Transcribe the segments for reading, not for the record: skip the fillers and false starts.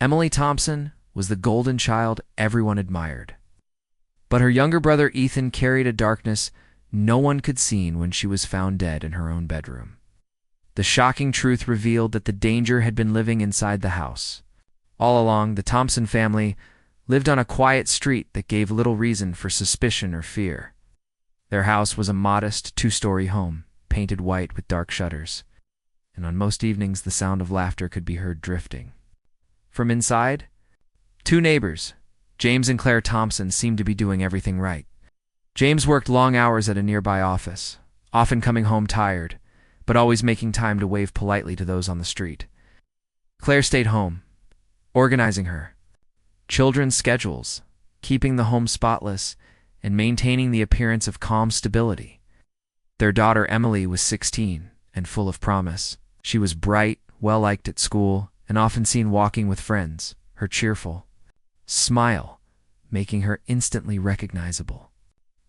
Emily Thompson was the golden child everyone admired. But her younger brother Ethan carried a darkness no one could see when she was found dead in her own bedroom. The shocking truth revealed that the danger had been living inside the house. All along, the Thompson family lived on a quiet street that gave little reason for suspicion or fear. Their house was a modest two-story home, painted white with dark shutters, and on most evenings the sound of laughter could be heard drifting. From inside, two neighbors, James and Claire Thompson, seemed to be doing everything right. James worked long hours at a nearby office, often coming home tired, but always making time to wave politely to those on the street. Claire stayed home, organizing her children's schedules, keeping the home spotless, and maintaining the appearance of calm stability. Their daughter Emily was 16 and full of promise. She was bright, well-liked at school, and often seen walking with friends, her cheerful smile making her instantly recognizable.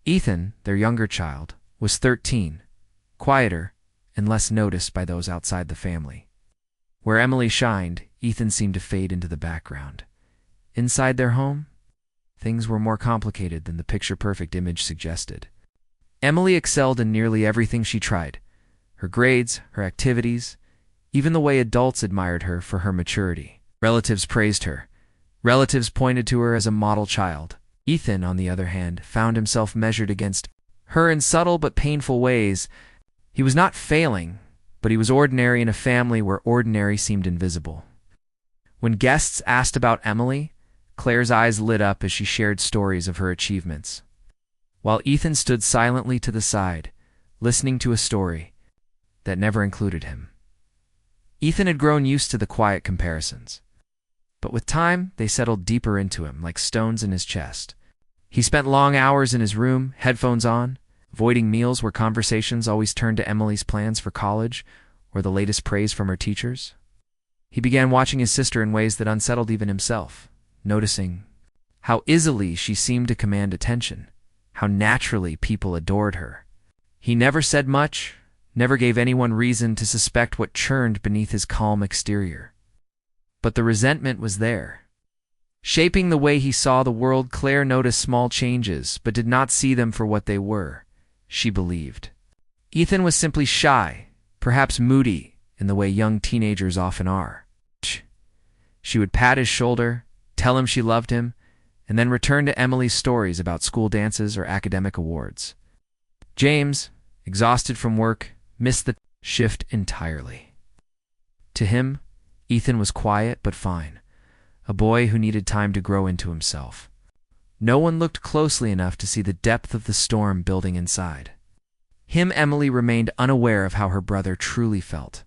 Ethan, their younger child, was 13, quieter and less noticed by those outside the family. Where Emily shined, Ethan seemed to fade into the background. Inside their home, things were more complicated than the picture-perfect image suggested. Emily excelled in nearly everything she tried. Her grades, her activities, even the way adults admired her for her maturity. Relatives praised her. Relatives pointed to her as a model child. Ethan, on the other hand, found himself measured against her in subtle but painful ways. He was not failing, but he was ordinary in a family where ordinary seemed invisible. When guests asked about Emily, Claire's eyes lit up as she shared stories of her achievements, while Ethan stood silently to the side, listening to a story that never included him. Ethan had grown used to the quiet comparisons, but with time they settled deeper into him like stones in his chest. He spent long hours in his room, headphones on, avoiding meals where conversations always turned to Emily's plans for college or the latest praise from her teachers. He began watching his sister in ways that unsettled even himself, noticing how easily she seemed to command attention, how naturally people adored her. He never said much, never gave anyone reason to suspect what churned beneath his calm exterior. But the resentment was there. Shaping the way he saw the world, Claire noticed small changes, but did not see them for what they were, she believed. Ethan was simply shy, perhaps moody, in the way young teenagers often are. She would pat his shoulder, tell him she loved him, and then return to Emily's stories about school dances or academic awards. James, exhausted from work, missed the shift entirely. To him, Ethan was quiet but fine, a boy who needed time to grow into himself. No one looked closely enough to see the depth of the storm building inside. Emily remained unaware of how her brother truly felt.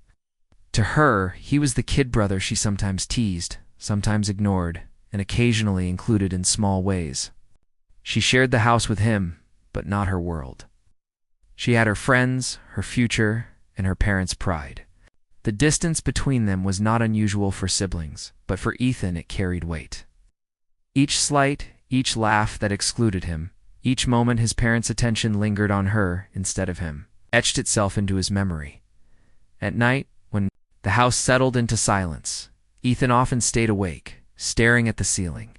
To her, he was the kid brother she sometimes teased, sometimes ignored, and occasionally included in small ways. She shared the house with him, but not her world. She had her friends, her future, and her parents' pride. The distance between them was not unusual for siblings, but for Ethan it carried weight. Each slight, each laugh that excluded him, each moment his parents' attention lingered on her instead of him, etched itself into his memory. At night, when the house settled into silence, Ethan often stayed awake, staring at the ceiling.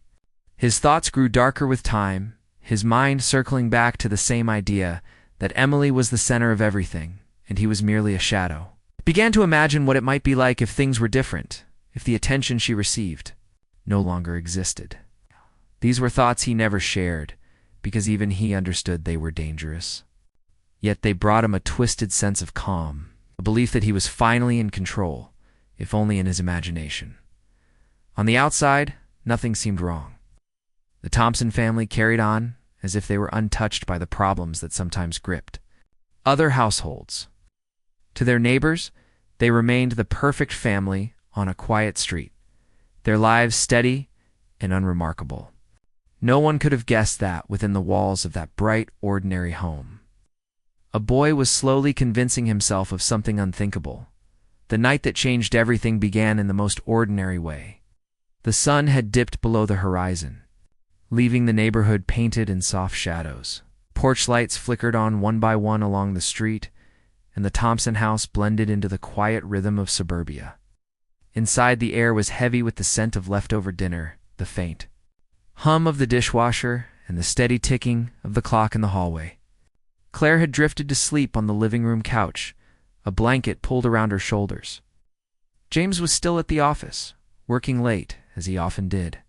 His thoughts grew darker with time, his mind circling back to the same idea that Emily was the center of everything, and he was merely a shadow. He began to imagine what it might be like if things were different, if the attention she received no longer existed. These were thoughts he never shared, because even he understood they were dangerous. Yet they brought him a twisted sense of calm, a belief that he was finally in control, if only in his imagination. On the outside, nothing seemed wrong. The Thompson family carried on as if they were untouched by the problems that sometimes gripped other households. To their neighbors, they remained the perfect family on a quiet street, their lives steady and unremarkable. No one could have guessed that within the walls of that bright, ordinary home. A boy was slowly convincing himself of something unthinkable. The night that changed everything began in the most ordinary way. The sun had dipped below the horizon, leaving the neighborhood painted in soft shadows. Porch lights flickered on one by one along the street, and the Thompson house blended into the quiet rhythm of suburbia. Inside, the air was heavy with the scent of leftover dinner, the faint hum of the dishwasher, and the steady ticking of the clock in the hallway. Claire had drifted to sleep on the living room couch, a blanket pulled around her shoulders. James was still at the office, working late, as he often did.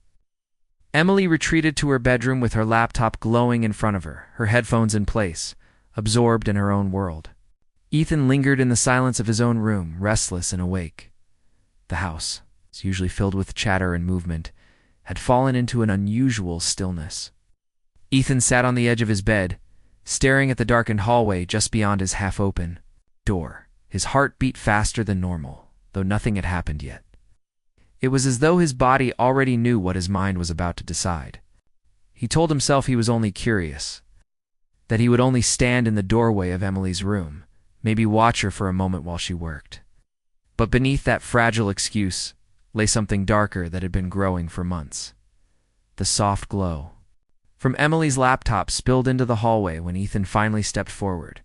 Emily retreated to her bedroom with her laptop glowing in front of her, her headphones in place, absorbed in her own world. Ethan lingered in the silence of his own room, restless and awake. The house, usually filled with chatter and movement, had fallen into an unusual stillness. Ethan sat on the edge of his bed, staring at the darkened hallway just beyond his half-open door. His heart beat faster than normal, though nothing had happened yet. It was as though his body already knew what his mind was about to decide. He told himself he was only curious, that he would only stand in the doorway of Emily's room, maybe watch her for a moment while she worked. But beneath that fragile excuse lay something darker that had been growing for months. The soft glow from Emily's laptop spilled into the hallway when Ethan finally stepped forward.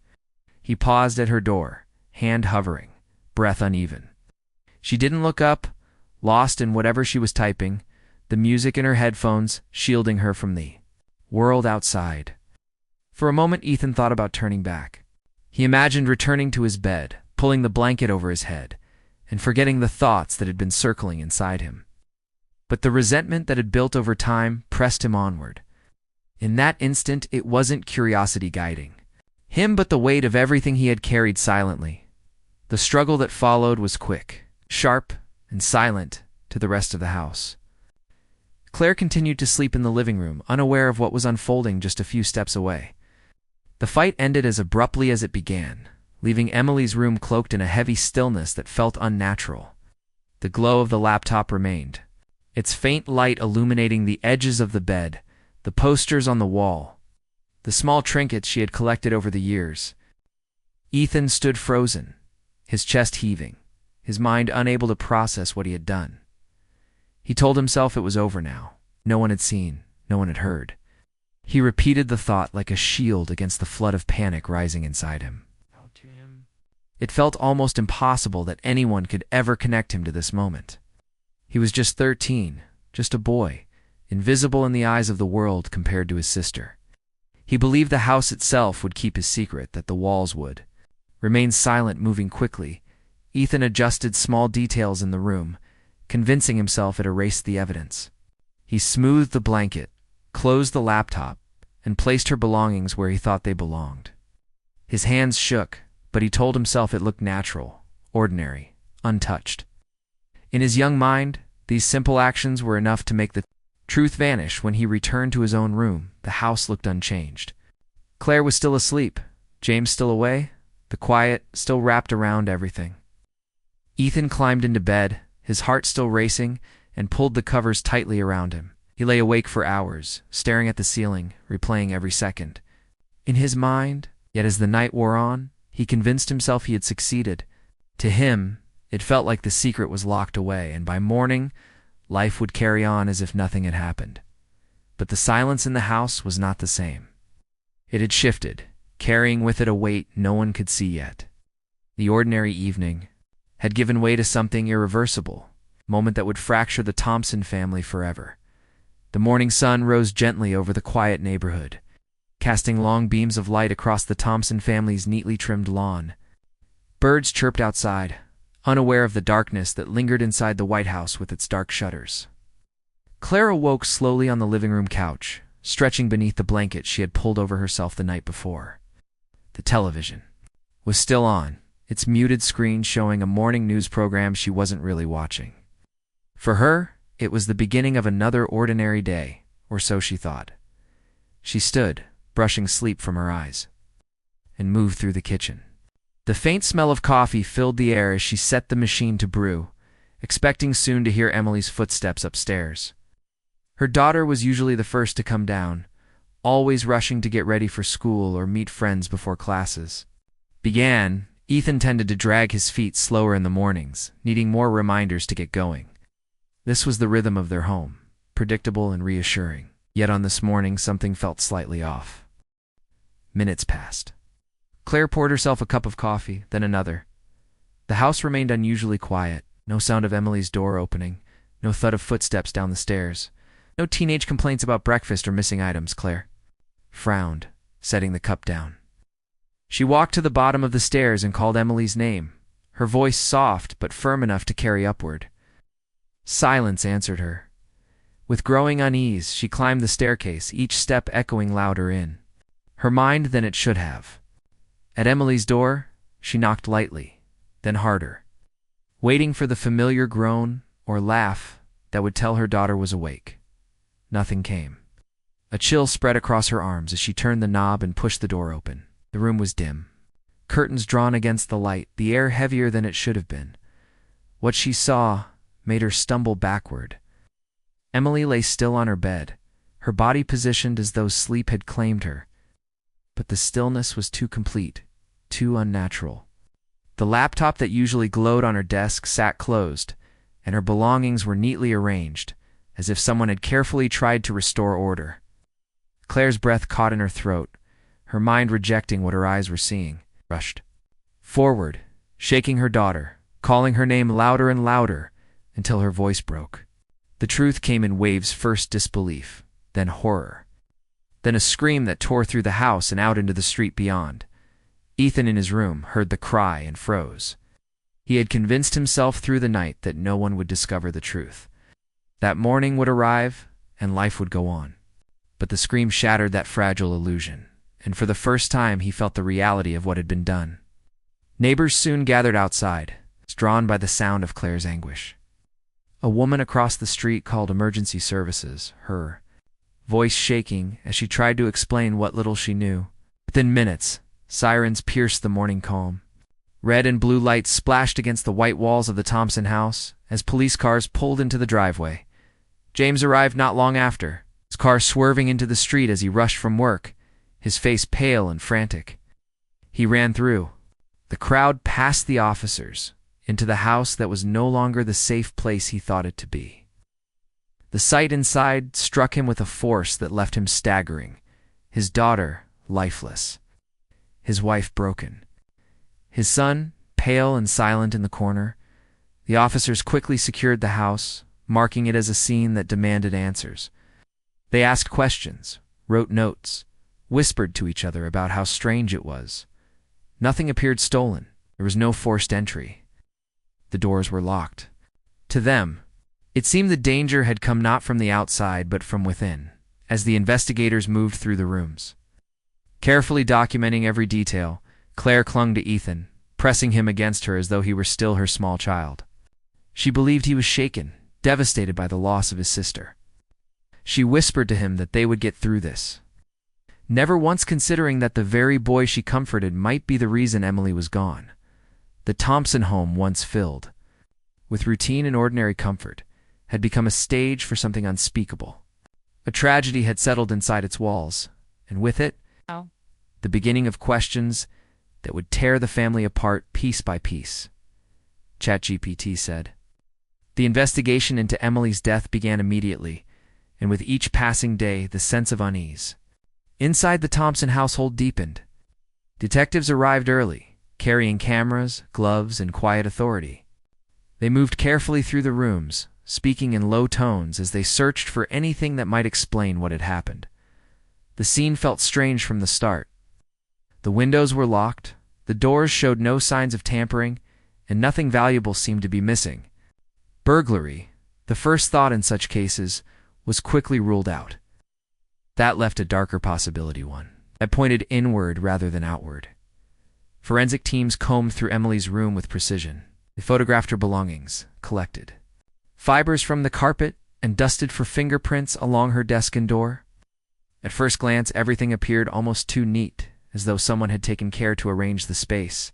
He paused at her door, hand hovering, breath uneven. She didn't look up, lost in whatever she was typing, the music in her headphones shielding her from the world outside. For a moment, Ethan thought about turning back. He imagined returning to his bed, pulling the blanket over his head, and forgetting the thoughts that had been circling inside him. But the resentment that had built over time pressed him onward. In that instant, it wasn't curiosity guiding him, but the weight of everything he had carried silently. The struggle that followed was quick, sharp, and silent to the rest of the house. Claire continued to sleep in the living room, unaware of what was unfolding just a few steps away. The fight ended as abruptly as it began, leaving Emily's room cloaked in a heavy stillness that felt unnatural. The glow of the laptop remained, its faint light illuminating the edges of the bed, the posters on the wall, the small trinkets she had collected over the years. Ethan stood frozen, his chest heaving, his mind unable to process what he had done. He told himself it was over now. No one had seen, no one had heard. He repeated the thought like a shield against the flood of panic rising inside him. It felt almost impossible that anyone could ever connect him to this moment. He was just 13, just a boy, invisible in the eyes of the world compared to his sister. He believed the house itself would keep his secret, that the walls would remain silent. Moving quickly, Ethan adjusted small details in the room, convincing himself it erased the evidence. He smoothed the blanket, closed the laptop, and placed her belongings where he thought they belonged. His hands shook, but he told himself it looked natural, ordinary, untouched. In his young mind, these simple actions were enough to make the truth vanish. When he returned to his own room, the house looked unchanged. Claire was still asleep, James still away, the quiet still wrapped around everything. Ethan climbed into bed, his heart still racing, and pulled the covers tightly around him. He lay awake for hours, staring at the ceiling, replaying every second. In his mind, yet as the night wore on, he convinced himself he had succeeded. To him, it felt like the secret was locked away, and by morning, life would carry on as if nothing had happened. But the silence in the house was not the same. It had shifted, carrying with it a weight no one could see yet. The ordinary evening had given way to something irreversible, a moment that would fracture the Thompson family forever. The morning sun rose gently over the quiet neighborhood, casting long beams of light across the Thompson family's neatly trimmed lawn. Birds chirped outside, unaware of the darkness that lingered inside the White House with its dark shutters. Claire awoke slowly on the living room couch, stretching beneath the blanket she had pulled over herself the night before. The television was still on, its muted screen showing a morning news program she wasn't really watching. For her, it was the beginning of another ordinary day, or so she thought. She stood, brushing sleep from her eyes, and moved through the kitchen. The faint smell of coffee filled the air as she set the machine to brew, expecting soon to hear Emily's footsteps upstairs. Her daughter was usually the first to come down, always rushing to get ready for school or meet friends before classes began. Ethan tended to drag his feet slower in the mornings, needing more reminders to get going. This was the rhythm of their home, predictable and reassuring. Yet on this morning, something felt slightly off. Minutes passed. Claire poured herself a cup of coffee, then another. The house remained unusually quiet, No sound of Emily's door opening, no thud of footsteps down the stairs, no teenage complaints about breakfast or missing items. Claire frowned, setting the cup down. She walked to the bottom of the stairs and called Emily's name, her voice soft but firm enough to carry upward. Silence answered her. With growing unease, she climbed the staircase, each step echoing louder in her mind than it should have. At Emily's door, she knocked lightly, then harder, waiting for the familiar groan or laugh that would tell her daughter was awake. Nothing came. A chill spread across her arms as she turned the knob and pushed the door open. The room was dim. Curtains drawn against the light, the air heavier than it should have been. What she saw made her stumble backward. Emily lay still on her bed, her body positioned as though sleep had claimed her. But the stillness was too complete, too unnatural. The laptop that usually glowed on her desk sat closed, and her belongings were neatly arranged, as if someone had carefully tried to restore order. Claire's breath caught in her throat, her mind rejecting what her eyes were seeing. Rushed forward, shaking her daughter, calling her name louder and louder until her voice broke. The truth came in waves, first disbelief, then horror, then a scream that tore through the house and out into the street beyond. Ethan in his room heard the cry and froze. He had convinced himself through the night that no one would discover the truth. That morning would arrive and life would go on. But the scream shattered that fragile illusion, and for the first time he felt the reality of what had been done. Neighbors soon gathered outside, drawn by the sound of Claire's anguish. A woman across the street called emergency services, her voice shaking as she tried to explain what little she knew. Within minutes, sirens pierced the morning calm. Red and blue lights splashed against the white walls of the Thompson house as police cars pulled into the driveway. James arrived not long after, his car swerving into the street as he rushed from work, his face pale and frantic. He ran through the crowd, past the officers, into the house that was no longer the safe place he thought it to be. The sight inside struck him with a force that left him staggering, his daughter lifeless, his wife broken, his son pale and silent in the corner. The officers quickly secured the house, marking it as a scene that demanded answers. They asked questions, wrote notes, whispered to each other about how strange it was. Nothing appeared stolen. There was no forced entry. The doors were locked. To them, it seemed the danger had come not from the outside but from within, as the investigators moved through the rooms. Carefully documenting every detail, Claire clung to Ethan, pressing him against her as though he were still her small child. She believed he was shaken, devastated by the loss of his sister. She whispered to him that they would get through this, never once considering that the very boy she comforted might be the reason Emily was gone. The Thompson home, once filled with routine and ordinary comfort, had become a stage for something unspeakable. A tragedy had settled inside its walls, and with it, the beginning of questions that would tear the family apart piece by piece. ChatGPT said. The investigation into Emily's death began immediately, and with each passing day, the sense of unease inside the Thompson household deepened. Detectives arrived early, carrying cameras, gloves, and quiet authority. They moved carefully through the rooms, speaking in low tones as they searched for anything that might explain what had happened. The scene felt strange from the start. The windows were locked, the doors showed no signs of tampering, and nothing valuable seemed to be missing. Burglary, the first thought in such cases, was quickly ruled out. That left a darker possibility, one that pointed inward rather than outward. Forensic teams combed through Emily's room with precision. They photographed her belongings, collected fibers from the carpet, and dusted for fingerprints along her desk and door. At first glance, everything appeared almost too neat, as though someone had taken care to arrange the space.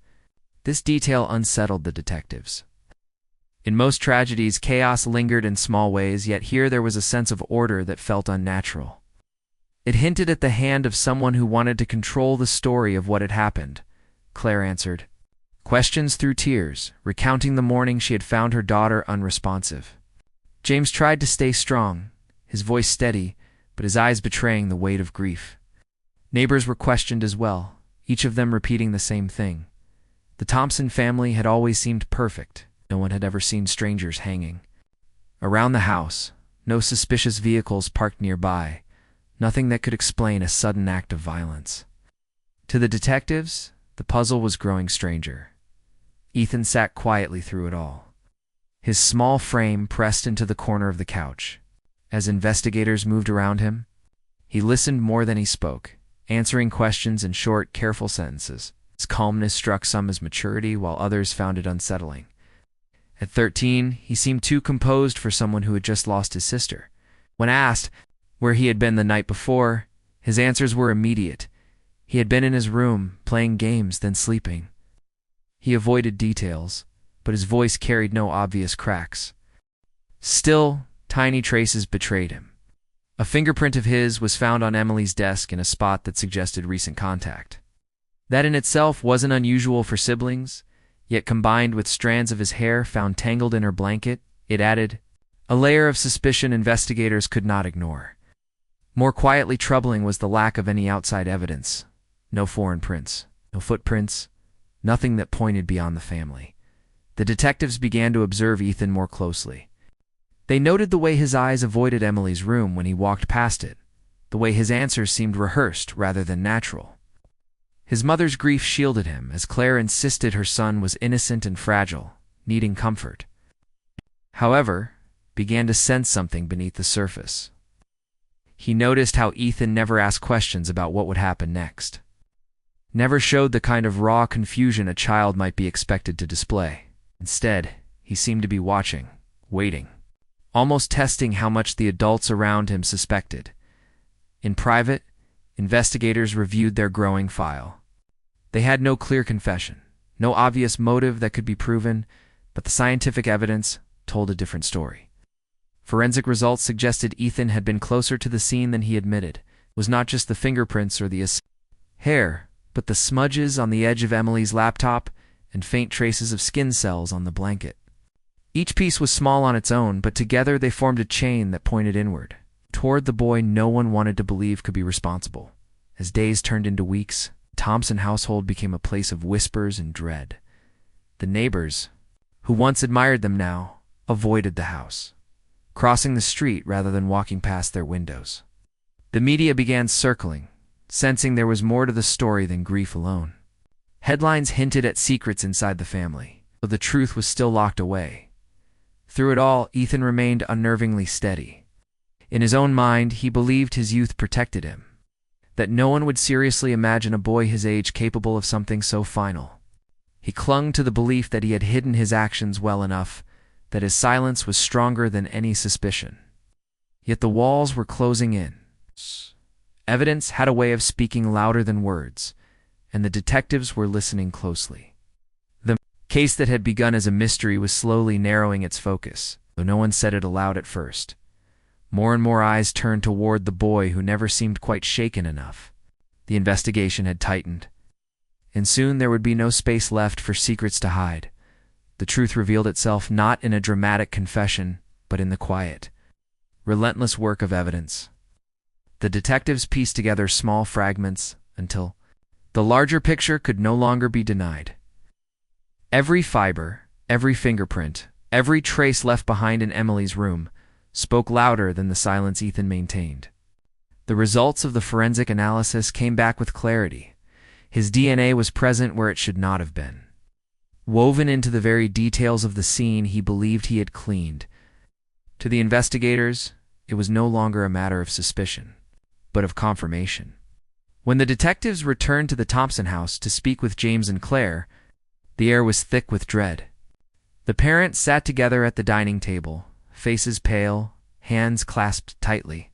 This detail unsettled the detectives. In most tragedies, chaos lingered in small ways, yet here there was a sense of order that felt unnatural. It hinted at the hand of someone who wanted to control the story of what had happened. Claire answered questions through tears, recounting the morning she had found her daughter unresponsive. James tried to stay strong, his voice steady, but his eyes betraying the weight of grief. Neighbors were questioned as well, each of them repeating the same thing. The Thompson family had always seemed perfect. No one had ever seen strangers hanging. Around the house, no suspicious vehicles parked nearby, nothing that could explain a sudden act of violence. To the detectives, the puzzle was growing stranger. Ethan sat quietly through it all, his small frame pressed into the corner of the couch. As investigators moved around him, he listened more than he spoke, answering questions in short, careful sentences. His calmness struck some as maturity, while others found it unsettling. At 13, he seemed too composed for someone who had just lost his sister. When asked where he had been the night before, his answers were immediate. He had been in his room, playing games, then sleeping. He avoided details, but his voice carried no obvious cracks. Still, tiny traces betrayed him. A fingerprint of his was found on Emily's desk in a spot that suggested recent contact. That in itself wasn't unusual for siblings, yet combined with strands of his hair found tangled in her blanket, it added a layer of suspicion investigators could not ignore. More quietly troubling was the lack of any outside evidence. No foreign prints, no footprints, nothing that pointed beyond the family. The detectives began to observe Ethan more closely. They noted the way his eyes avoided Emily's room when he walked past it, the way his answers seemed rehearsed rather than natural. His mother's grief shielded him, as Claire insisted her son was innocent and fragile, needing comfort. However, began to sense something beneath the surface. He noticed how Ethan never asked questions about what would happen next. Never showed the kind of raw confusion a child might be expected to display. Instead, he seemed to be watching, waiting, almost testing how much the adults around him suspected. In private, investigators reviewed their growing file. They had no clear confession, no obvious motive that could be proven, but the scientific evidence told a different story. Forensic results suggested Ethan had been closer to the scene than he admitted. It was not just the fingerprints or the hair, but the smudges on the edge of Emily's laptop and faint traces of skin cells on the blanket. Each piece was small on its own, but together they formed a chain that pointed inward, toward the boy no one wanted to believe could be responsible. As days turned into weeks, the Thompson household became a place of whispers and dread. The neighbors, who once admired them now, avoided the house, crossing the street rather than walking past their windows. The media began circling, sensing there was more to the story than grief alone. Headlines hinted at secrets inside the family, though the truth was still locked away. Through it all, Ethan remained unnervingly steady. In his own mind, he believed his youth protected him, that no one would seriously imagine a boy his age capable of something so final. He clung to the belief that he had hidden his actions well enough, that his silence was stronger than any suspicion. Yet the walls were closing in. Evidence had a way of speaking louder than words, and the detectives were listening closely. The case that had begun as a mystery was slowly narrowing its focus, though no one said it aloud at first. More and more eyes turned toward the boy who never seemed quite shaken enough. The investigation had tightened, and soon there would be no space left for secrets to hide. The truth revealed itself not in a dramatic confession, but in the quiet, relentless work of evidence. The detectives pieced together small fragments until the larger picture could no longer be denied. Every fiber, every fingerprint, every trace left behind in Emily's room spoke louder than the silence Ethan maintained. The results of the forensic analysis came back with clarity. His DNA was present where it should not have been, woven into the very details of the scene he believed he had cleaned. To the investigators, it was no longer a matter of suspicion, but of confirmation. When the detectives returned to the Thompson house to speak with James and Claire, the air was thick with dread. The parents sat together at the dining table, faces pale, hands clasped tightly.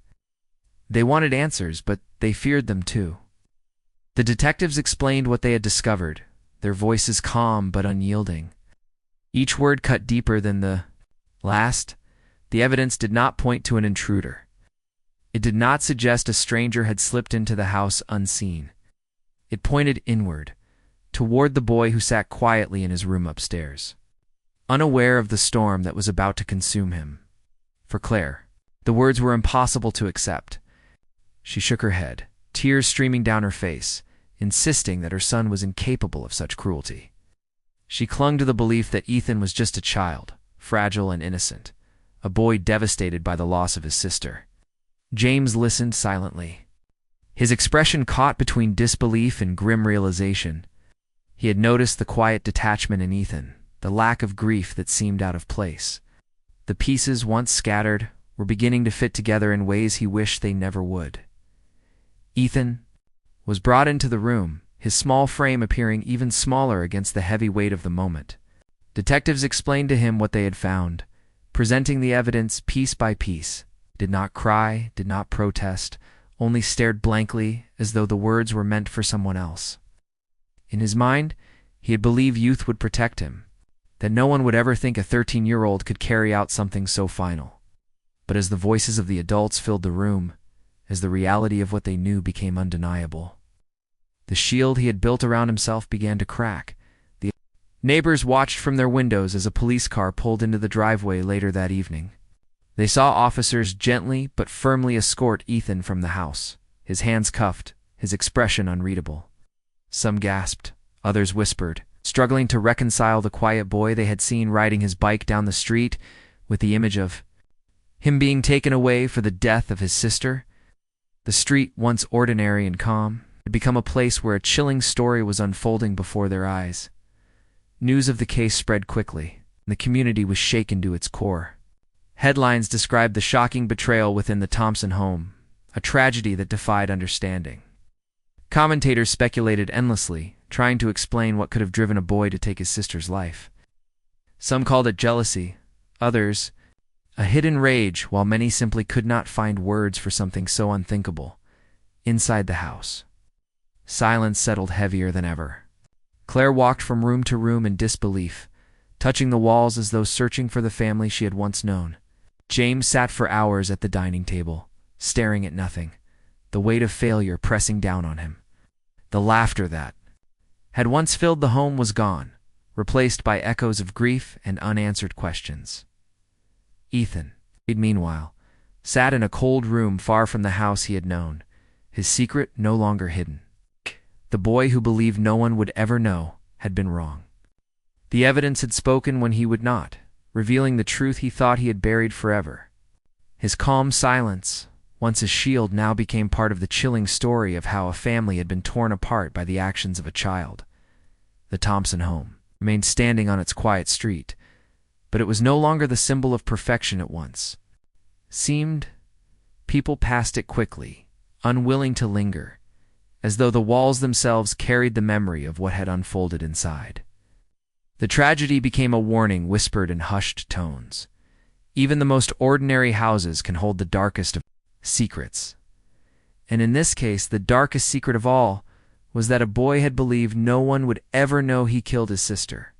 They wanted answers, but they feared them too. The detectives explained what they had discovered, their voices calm but unyielding. Each word cut deeper than the last. The evidence did not point to an intruder. It did not suggest a stranger had slipped into the house unseen. It pointed inward, toward the boy who sat quietly in his room upstairs, unaware of the storm that was about to consume him. For Claire, the words were impossible to accept. She shook her head, tears streaming down her face, insisting that her son was incapable of such cruelty. She clung to the belief that Ethan was just a child, fragile and innocent, a boy devastated by the loss of his sister. James listened silently, his expression caught between disbelief and grim realization. He had noticed the quiet detachment in Ethan, the lack of grief that seemed out of place. The pieces, once scattered, were beginning to fit together in ways he wished they never would. Ethan was brought into the room, his small frame appearing even smaller against the heavy weight of the moment. Detectives explained to him what they had found, presenting the evidence piece by piece. Did not cry, did not protest, only stared blankly as though the words were meant for someone else. In his mind, he had believed youth would protect him, that no one would ever think a 13-year-old could carry out something so final. But as the voices of the adults filled the room, as the reality of what they knew became undeniable, the shield he had built around himself began to crack. The neighbors watched from their windows as a police car pulled into the driveway later that evening. They saw officers gently but firmly escort Ethan from the house, his hands cuffed, his expression unreadable. Some gasped, others whispered, struggling to reconcile the quiet boy they had seen riding his bike down the street with the image of him being taken away for the death of his sister. The street, once ordinary and calm, had become a place where a chilling story was unfolding before their eyes. News of the case spread quickly, and the community was shaken to its core. Headlines described the shocking betrayal within the Thompson home, a tragedy that defied understanding. Commentators speculated endlessly, trying to explain what could have driven a boy to take his sister's life. Some called it jealousy, others a hidden rage, while many simply could not find words for something so unthinkable. Inside the house, silence settled heavier than ever. Claire walked from room to room in disbelief, touching the walls as though searching for the family she had once known. James sat for hours at the dining table, staring at nothing, the weight of failure pressing down on him. The laughter that had once filled the home was gone, replaced by echoes of grief and unanswered questions. Ethan, meanwhile, sat in a cold room far from the house he had known, his secret no longer hidden. The boy who believed no one would ever know had been wrong. The evidence had spoken when he would not, revealing the truth he thought he had buried forever. His calm silence, once a shield, now became part of the chilling story of how a family had been torn apart by the actions of a child. The Thompson home remained standing on its quiet street, but it was no longer the symbol of perfection it once seemed. People passed it quickly, unwilling to linger, as though the walls themselves carried the memory of what had unfolded inside. The tragedy became a warning whispered in hushed tones. Even the most ordinary houses can hold the darkest of secrets. And in this case, the darkest secret of all was that a boy had believed no one would ever know he killed his sister.